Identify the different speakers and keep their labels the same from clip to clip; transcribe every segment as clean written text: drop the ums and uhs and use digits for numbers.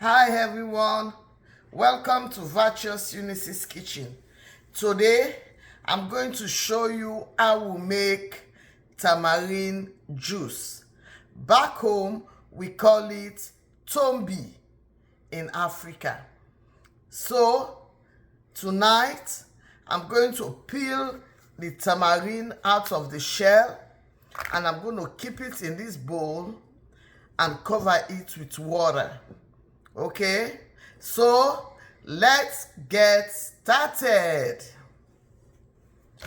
Speaker 1: Hi everyone, welcome to Virtuous Eunice's kitchen. Today I'm going to show you how we make tamarind juice. Back home we call it tombi in Africa. So tonight I'm going to peel the tamarind out of the shell and I'm going to keep it in this bowl and cover it with water. Okay, so let's get started.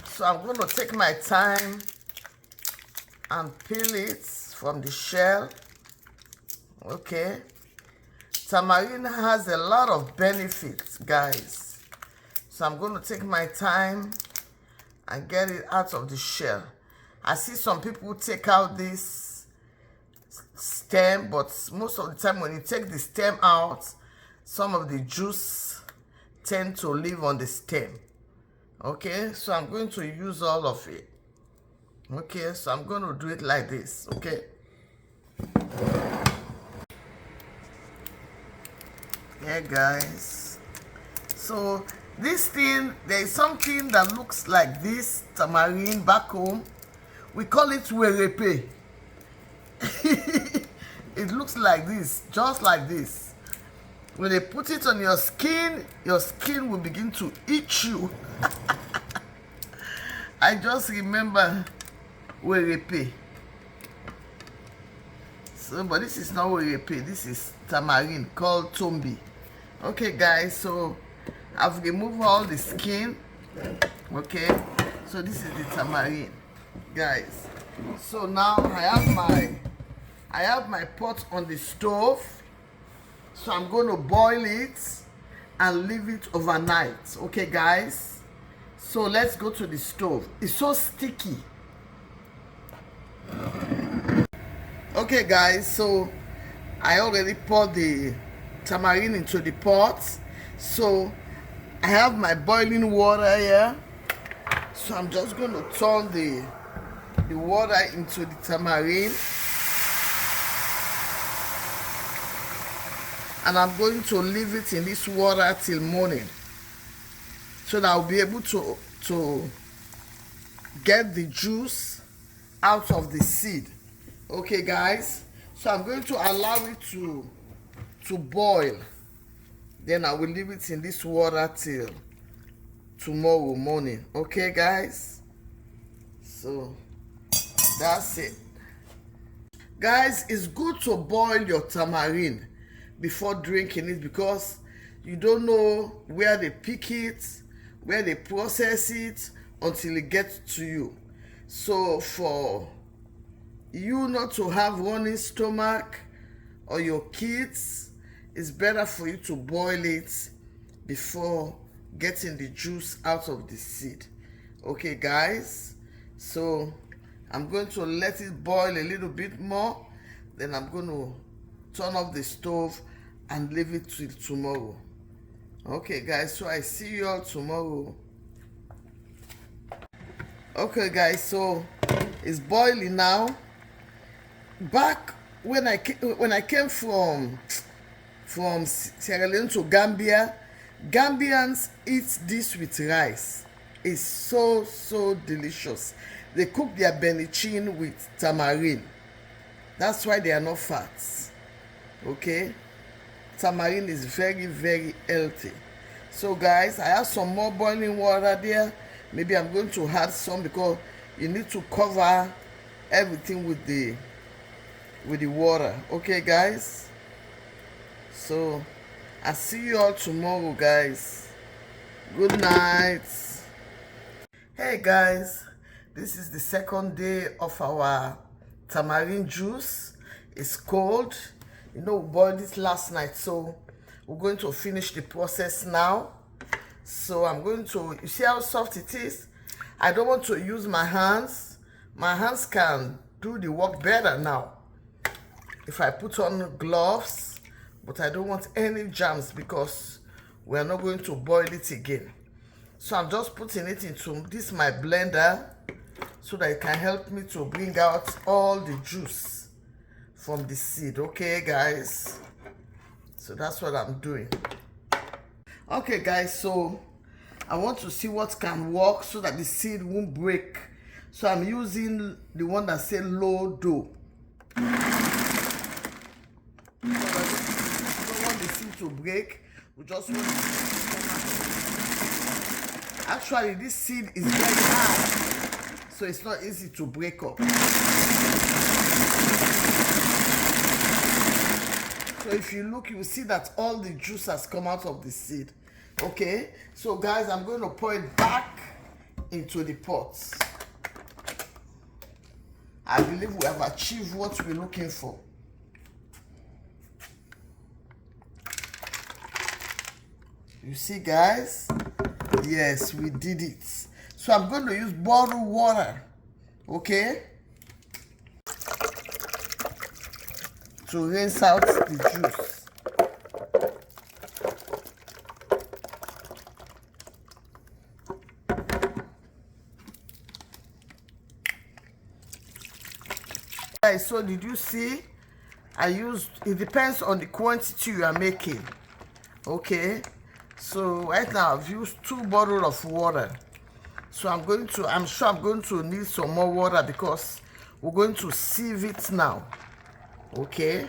Speaker 1: So I'm going to take my time and peel it from the shell. Okay, tamarind has a lot of benefits, guys. So I'm going to take my time and get it out of the shell. I see some people take out this stem, but most of the time when you take the stem out, some of the juice tend to live on the stem. Okay, so I'm going to use all of it. Okay, so I'm going to do it like this. Okay, yeah guys, so this thing, there is something that looks like this tamarind back home. We call it werepe. It looks like this, just like this. When they put it on your skin will begin to itch you. I just remember werepe. So, but this is not werepe, this is tamarind called tombi. Okay guys, so I've removed all the skin. Okay, so this is the tamarind, guys. So now I have my pot on the stove, so I'm going to boil it and leave it overnight. Okay guys, so let's go to the stove. It's so sticky. Okay guys, so I already poured the tamarind into the pot, so I have my boiling water here. So I'm just going to turn the water into the tamarind, and I'm going to leave it in this water till morning, so that I'll be able to get the juice out of the seed. Okay guys, so I'm going to allow it to boil, then I will leave it in this water till tomorrow morning. Okay guys, so that's it. Guys, it's good to boil your tamarind before drinking it, because you don't know where they pick it, where they process it until it gets to you. So for you not to have running stomach or your kids, it's better for you to boil it before getting the juice out of the seed. Okay guys, so I'm going to let it boil a little bit more, then I'm going to turn off the stove and leave it till tomorrow. Okay guys, so I see you all tomorrow. Okay guys, so it's boiling now. Back when I came from Sierra Leone to Gambia, Gambians eat this with rice. It's so delicious. They cook their benichin with tamarind. That's why they are not fat. Okay, tamarind is very healthy. So guys, I have some more boiling water there. Maybe I'm going to add some, because you need to cover everything with the water. Okay guys, so I'll see you all tomorrow guys. Good night. Hey guys, this is the second day of our tamarind juice. It's cold. You know, we boiled it last night, so we're going to finish the process now. So I'm going to, you see how soft it is? I don't want to use my hands. My hands can do the work better now if I put on gloves, but I don't want any germs because we are not going to boil it again. So I'm just putting it into this my blender so that it can help me to bring out all the juice from the seed. Okay guys, so So that's what I'm doing. Okay guys, so I want to see what can work so that the seed won't break. So I'm using the one that says low dough. So we don't want the seed to break. We just want the seed to come out. Actually, this seed is very hard, so it's not easy to break up. So if you look, you will see that all the juice has come out of the seed. Okay, so guys, I'm going to pour it back into the pot. I believe we have achieved what we're looking for. You see, guys? Yes, we did it. So I'm going to use bottled water, okay, to rinse out the juice. Guys, so did you see? I used, it depends on the quantity you are making. Okay, so right now I've used 2 bottles of water. So I'm sure I'm going to need some more water because we're going to sieve it now. Okay,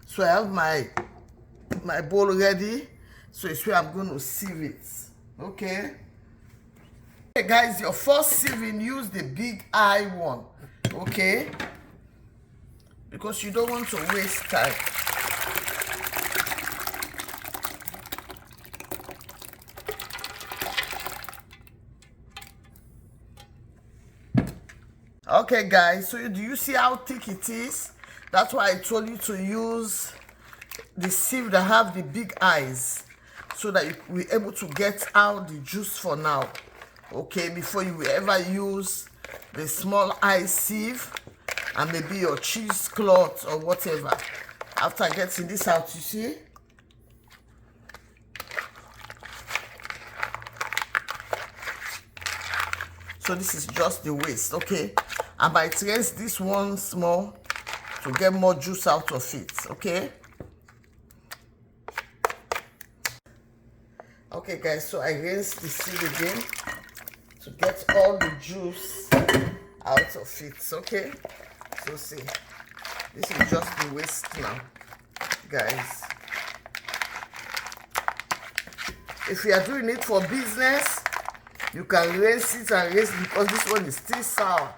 Speaker 1: so I have my bowl ready. So it's where I'm going to sieve it. Okay. Okay guys, your first sieving, use the big eye one. Okay, because you don't want to waste time. Okay guys, so do you see how thick it is? That's why I told you to use the sieve that have the big eyes, so that you will be able to get out the juice for now. Okay, before you will ever use the small eye sieve and maybe your cheesecloth or whatever. After getting this out, you see? So this is just the waste, okay? I might rinse this once more to get more juice out of it, okay? Okay guys, so I rinsed the seed again to get all the juice out of it, okay? So see, this is just the waste now, guys. If you are doing it for business, you can rinse it and rinse it because this one is still sour.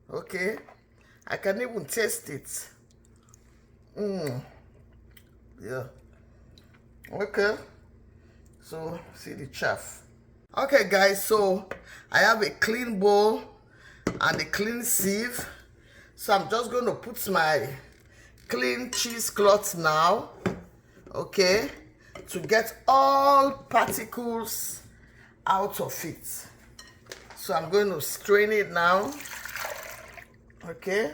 Speaker 1: Okay, I can even taste it. Yeah. Okay, so see the chaff. Okay guys, so I have a clean bowl and a clean sieve. So I'm just going to put my clean cheesecloth now, okay, to get all particles out of it. So I'm going to strain it now. Okay.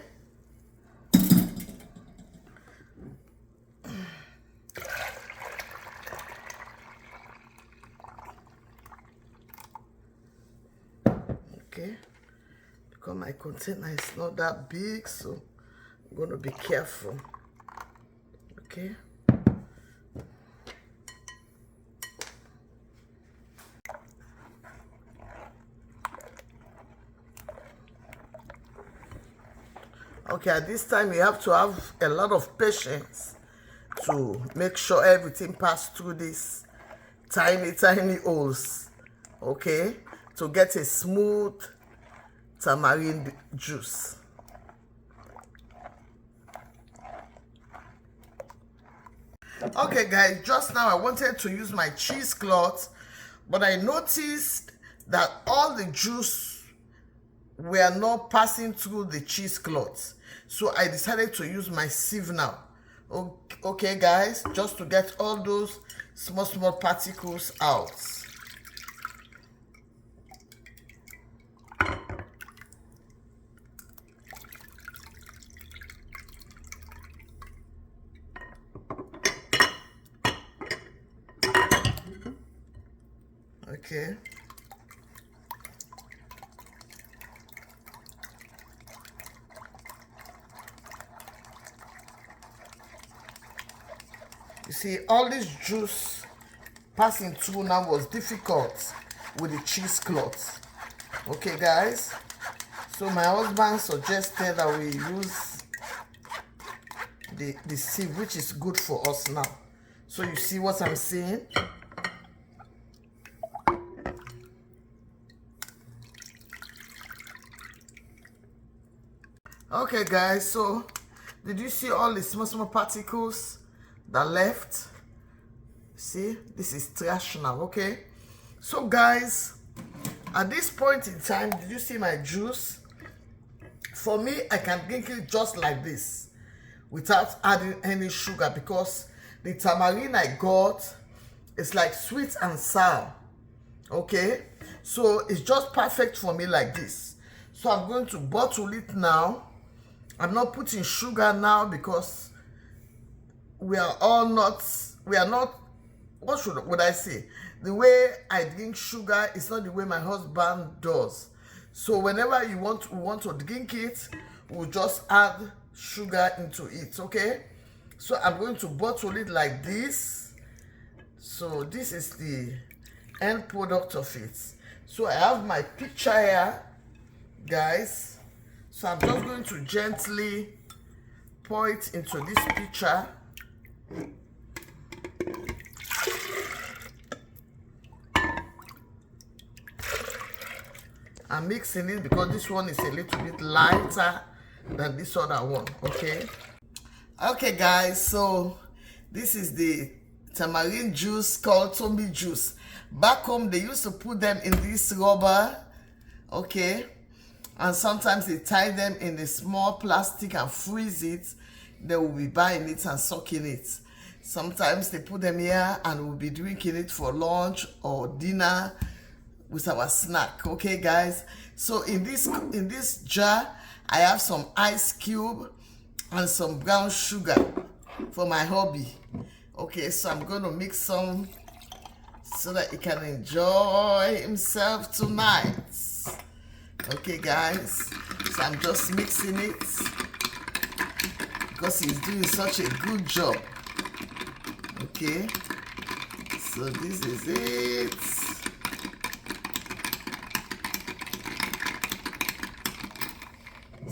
Speaker 1: Okay. Because my container is not that big, so I'm going to be careful. Okay. Okay, at this time you have to have a lot of patience to make sure everything passes through these tiny holes, okay, to get a smooth tamarind juice. Okay guys, just now I wanted to use my cheesecloth, but I noticed that all the juice were not passing through the cheesecloth, so I decided to use my sieve now. Okay guys, just to get all those small particles out. Okay. You See, all this juice passing through now was difficult with the cheesecloth. Okay, guys. So my husband suggested that we use the sieve, which is good for us now. So you see what I'm saying? Okay, guys, so did you see all the small particles that left? See, this is trash now. Okay, so guys, at this point in time, did you see my juice? For me, I can drink it just like this without adding any sugar, because the tamarind I got is like sweet and sour. Okay, so it's just perfect for me like this. So I'm going to bottle it now. I'm not putting sugar now because we are not, what would I say? The way I drink sugar is not the way my husband does. So whenever we want to drink it, we'll just add sugar into it, okay? So I'm going to bottle it like this. So this is the end product of it. So I have my picture here, guys. So I'm just going to gently pour it into this pitcher. I'm mixing it because this one is a little bit lighter than this other one, okay? Okay, guys, so this is the tamarind juice called Tommy juice. Back home, they used to put them in this rubber, okay? And sometimes they tie them in a small plastic and freeze it. They will be buying it and sucking it. Sometimes they put them here and we'll be drinking it for lunch or dinner with our snack. Okay, guys. So in this jar, I have some ice cube and some brown sugar for my hubby. Okay, so I'm going to mix some so that he can enjoy himself tonight. Okay, guys, so I'm just mixing it because he's doing such a good job. Okay, so this is it.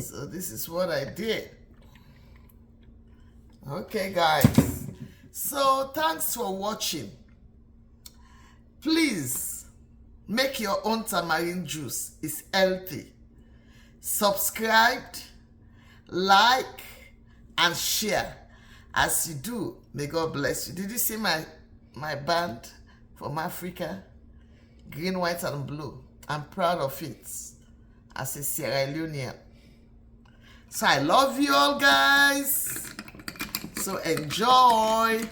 Speaker 1: So this is what I did. Okay, guys, so thanks for watching. Please make your own tamarind juice. It's healthy. Subscribe, like, and share. As you do, may God bless you. Did you see my band from Africa? Green, white, and blue. I'm proud of it as a Sierra Leonean. So I love you all, guys. So enjoy.